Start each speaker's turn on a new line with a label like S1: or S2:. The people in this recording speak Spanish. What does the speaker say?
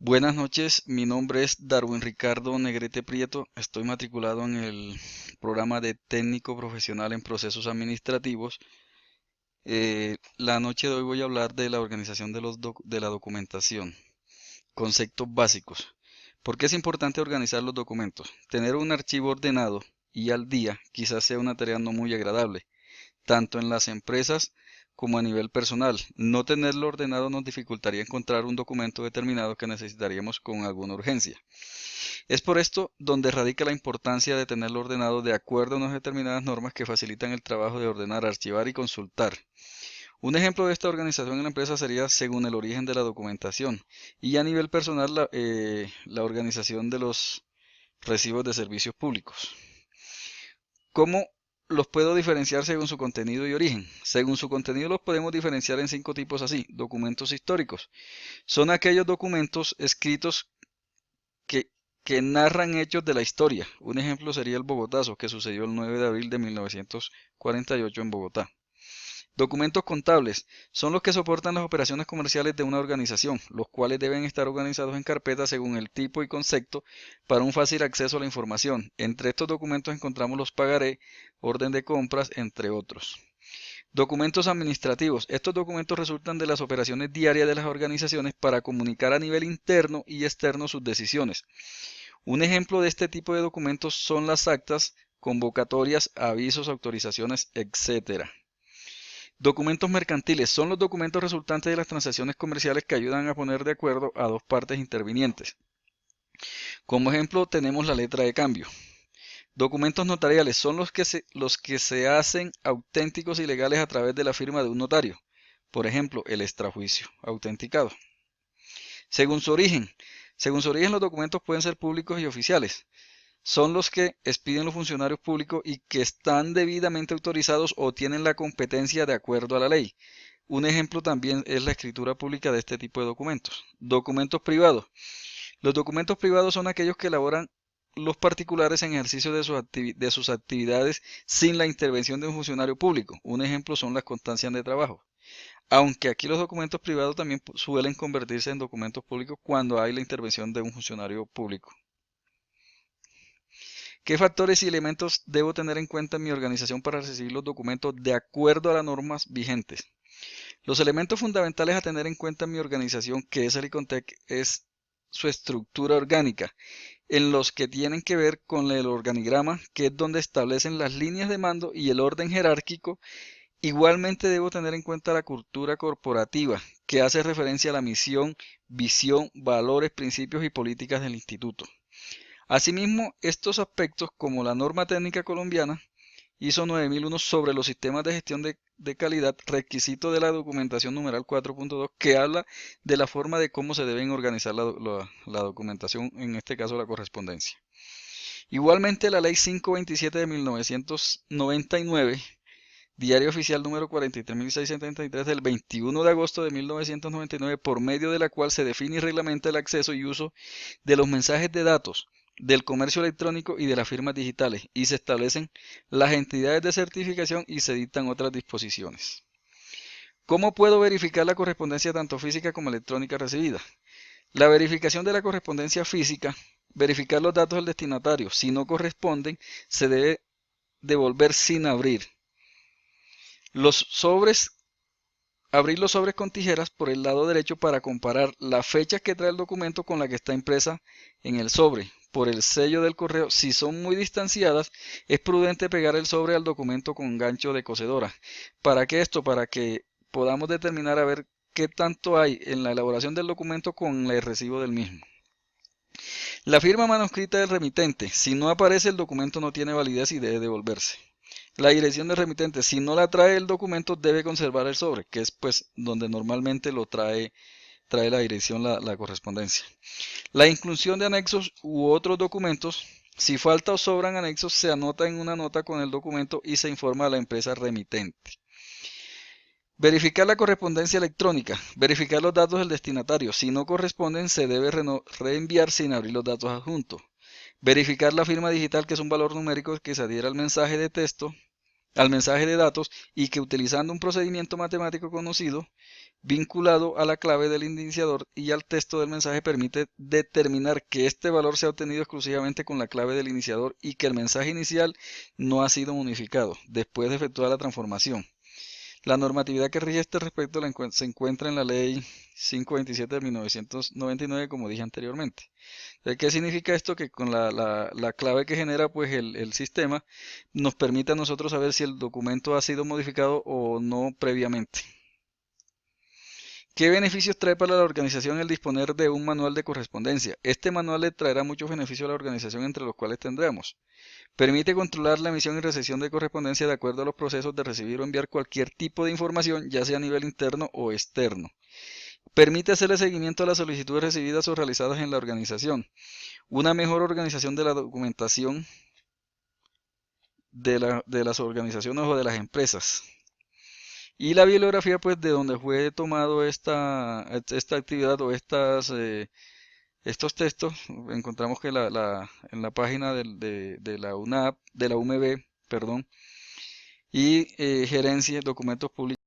S1: Buenas noches, mi nombre es Darwin Ricardo Negrete Prieto, estoy matriculado en el programa de técnico profesional en procesos administrativos. La noche de hoy voy a hablar de la organización de la documentación, conceptos básicos. ¿Por qué es importante organizar los documentos? Tener un archivo ordenado y al día quizás sea una tarea no muy agradable tanto en las empresas como a nivel personal. No tenerlo ordenado nos dificultaría encontrar un documento determinado que necesitaríamos con alguna urgencia. Es por esto donde radica la importancia de tenerlo ordenado de acuerdo a unas determinadas normas que facilitan el trabajo de ordenar, archivar y consultar. Un ejemplo de esta organización en la empresa sería según el origen de la documentación y a nivel personal la organización de los recibos de servicios públicos. ¿Cómo los puedo diferenciar según su contenido y origen? Según su contenido los podemos diferenciar en cinco tipos así. Documentos históricos. Son aquellos documentos escritos que, que narran hechos de la historia. Un ejemplo sería el Bogotazo, que sucedió el 9 de abril de 1948 en Bogotá. Documentos contables son los que soportan las operaciones comerciales de una organización, los cuales deben estar organizados en carpetas según el tipo y concepto para un fácil acceso a la información. Entre estos documentos encontramos los pagaré, orden de compras, entre otros. Documentos administrativos. Estos documentos resultan de las operaciones diarias de las organizaciones para comunicar a nivel interno y externo sus decisiones. Un ejemplo de este tipo de documentos son las actas, convocatorias, avisos, autorizaciones, etc. Documentos mercantiles son los documentos resultantes de las transacciones comerciales que ayudan a poner de acuerdo a dos partes intervinientes. Como ejemplo tenemos la letra de cambio. Documentos notariales son los que se hacen auténticos y legales a través de la firma de un notario. Por ejemplo, el extrajuicio autenticado. Según su origen. Según su origen los documentos pueden ser públicos y oficiales. Son los que expiden los funcionarios públicos y que están debidamente autorizados o tienen la competencia de acuerdo a la ley. Un ejemplo también es la escritura pública de este tipo de documentos. Documentos privados. Los documentos privados son aquellos que elaboran los particulares en ejercicio de sus actividades sin la intervención de un funcionario público. Un ejemplo son las constancias de trabajo. Aunque aquí los documentos privados también suelen convertirse en documentos públicos cuando hay la intervención de un funcionario público. ¿Qué factores y elementos debo tener en cuenta en mi organización para recibir los documentos de acuerdo a las normas vigentes? Los elementos fundamentales a tener en cuenta en mi organización, que es el ICONTEC, es su estructura orgánica, en los que tienen que ver con el organigrama, que es donde establecen las líneas de mando y el orden jerárquico. Igualmente debo tener en cuenta la cultura corporativa, que hace referencia a la misión, visión, valores, principios y políticas del instituto. Asimismo, estos aspectos, como la norma técnica colombiana ISO 9001 sobre los sistemas de gestión de calidad, requisito de la documentación numeral 4.2, que habla de la forma de cómo se deben organizar la documentación, en este caso la correspondencia. Igualmente, la ley 527 de 1999, Diario Oficial número 43.673 del 21 de agosto de 1999, por medio de la cual se define y reglamenta el acceso y uso de los mensajes de datos, del comercio electrónico y de las firmas digitales, y se establecen las entidades de certificación y se dictan otras disposiciones. ¿Cómo puedo verificar la correspondencia tanto física como electrónica recibida? La verificación de la correspondencia física, verificar los datos del destinatario. Si no corresponden, se debe devolver sin abrir. Los sobres, abrir los sobres con tijeras por el lado derecho para comparar la fecha que trae el documento con la que está impresa en el sobre. Por el sello del correo, si son muy distanciadas, es prudente pegar el sobre al documento con gancho de cocedora. ¿Para qué esto? Para que podamos determinar a ver qué tanto hay en la elaboración del documento con el recibo del mismo. La firma manuscrita del remitente. Si no aparece, el documento no tiene validez y debe devolverse. La dirección del remitente, si no la trae el documento, debe conservar el sobre, que es pues donde normalmente trae la dirección la correspondencia. La inclusión de anexos u otros documentos, si falta o sobran anexos, se anota en una nota con el documento y se informa a la empresa remitente. Verificar la correspondencia electrónica, verificar los datos del destinatario. Si no corresponden, se debe reenviar sin abrir los datos adjuntos. Verificar la firma digital, que es un valor numérico que se adhiera al mensaje de texto al mensaje de datos y que utilizando un procedimiento matemático conocido, vinculado a la clave del iniciador y al texto del mensaje, permite determinar que este valor se ha obtenido exclusivamente con la clave del iniciador y que el mensaje inicial no ha sido modificado después de efectuar la transformación. La normatividad que rige este respecto se encuentra en la Ley 527 de 1999, como dije anteriormente. ¿Qué significa esto? Que con la clave que genera pues el sistema nos permite a nosotros saber si el documento ha sido modificado o no previamente. ¿Qué beneficios trae para la organización el disponer de un manual de correspondencia? Este manual le traerá muchos beneficios a la organización, entre los cuales tendremos: permite controlar la emisión y recepción de correspondencia de acuerdo a los procesos de recibir o enviar cualquier tipo de información, ya sea a nivel interno o externo. Permite hacerle seguimiento a las solicitudes recibidas o realizadas en la organización. Una mejor organización de la documentación de las organizaciones o de las empresas. Y la bibliografía, pues, de donde fue tomado esta actividad o estos textos, encontramos que en la página de la UNAP, de la UMB, perdón, y gerencia, documentos públicos.